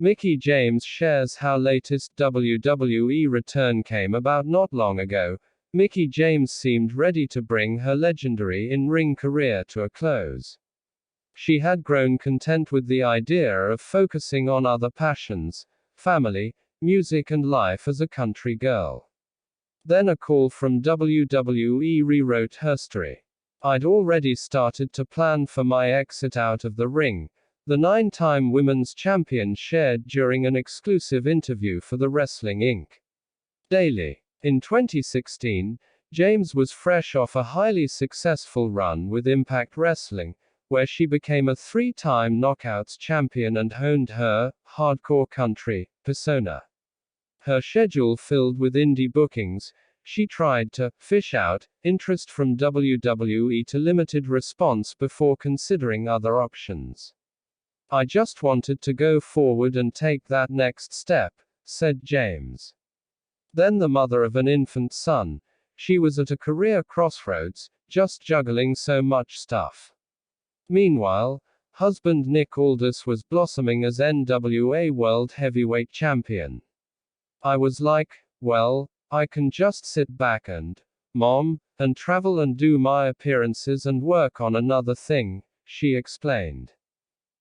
Mickie James shares how latest WWE return came about not long ago. Mickie James seemed ready to bring her legendary in-ring career to a close. She had grown content with the idea of focusing on other passions, family, music and life as a country girl. Then a call from WWE rewrote her story. I'd already started to plan for my exit out of the ring, the 9-time women's champion shared during an exclusive interview for the Wrestling Inc. Daily. In 2016, James was fresh off a highly successful run with Impact Wrestling, where she became a 3-time Knockouts champion and honed her hardcore country persona. Her schedule filled with indie bookings, she tried to fish out interest from WWE to limited response before considering other options. I just wanted to go forward and take that next step, said James. Then the mother of an infant son, she was at a career crossroads, just juggling so much stuff. Meanwhile, husband Nick Aldis was blossoming as NWA World Heavyweight Champion. I was like, well, I can just sit back and, mom, and travel and do my appearances and work on another thing, she explained.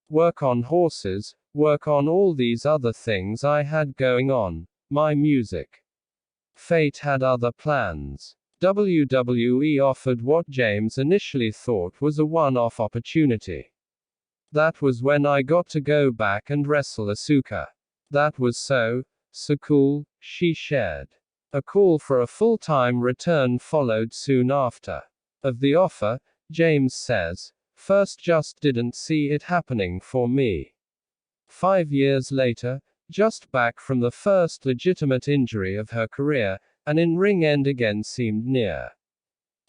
Work on horses, work on all these other things I had going on, my music. Fate had other plans. WWE offered what James initially thought was a one-off opportunity. That was when I got to go back and wrestle Asuka. That was so cool, she shared. A call for a full-time return followed soon after. Of the offer, James says, first just didn't see it happening for me. 5 years later, just back from the first legitimate injury of her career, an in-ring end again seemed near.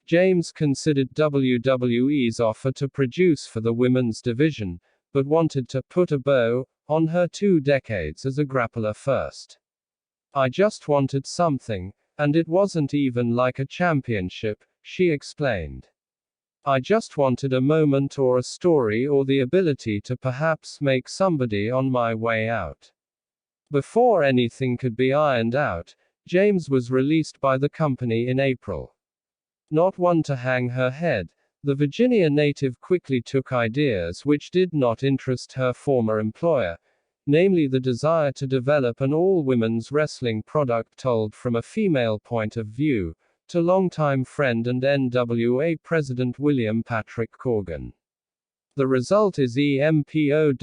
James considered WWE's offer to produce for the women's division, but wanted to put a bow on her 2 decades as a grappler first. I just wanted something, and it wasn't even like a championship, she explained. I just wanted a moment or a story or the ability to perhaps make somebody on my way out. Before anything could be ironed out, James was released by the company in April. Not one to hang her head, the Virginia native quickly took ideas which did not interest her former employer, namely the desire to develop an all-women's wrestling product told from a female point of view, to longtime friend and NWA President William Patrick Corgan. The result is EMPOWERRR,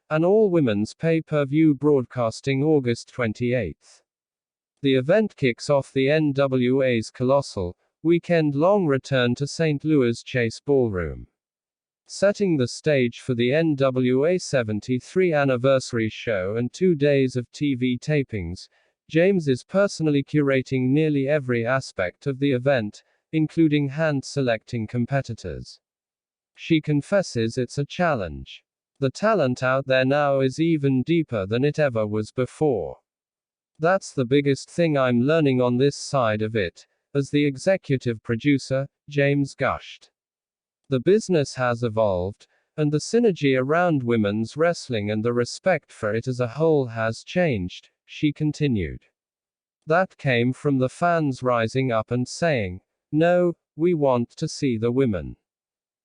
an all-women's pay-per-view broadcasting August 28. The event kicks off the NWA's colossal, weekend-long return to St. Louis Chase Ballroom. Setting the stage for the NWA 73 anniversary show and 2 days of TV tapings, James is personally curating nearly every aspect of the event, including hand-selecting competitors. She confesses it's a challenge. The talent out there now is even deeper than it ever was before. That's the biggest thing I'm learning on this side of it, as the executive producer, James gushed. The business has evolved, and the synergy around women's wrestling and the respect for it as a whole has changed, she continued. That came from the fans rising up and saying, no, we want to see the women.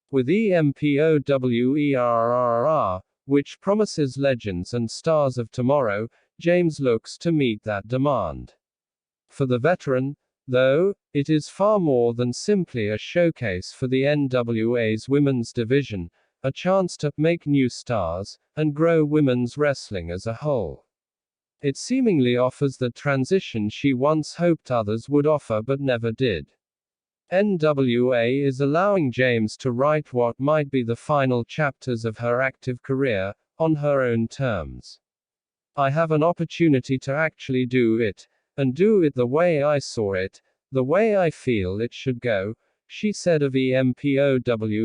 With EMPOWERRR, which promises legends and stars of tomorrow, James looks to meet that demand. For the veteran, though, it is far more than simply a showcase for the NWA's women's division, a chance to make new stars, and grow women's wrestling as a whole. It seemingly offers the transition she once hoped others would offer but never did. NWA is allowing James to write what might be the final chapters of her active career, on her own terms. I have an opportunity to actually do it, and do it the way I saw it, the way I feel it should go, she said of EMPOWERRR.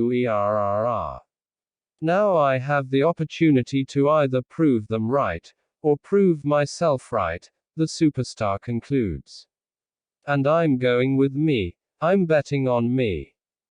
Now I have the opportunity to either prove them right, or prove myself right, the superstar concludes. And I'm going with me. I'm betting on me.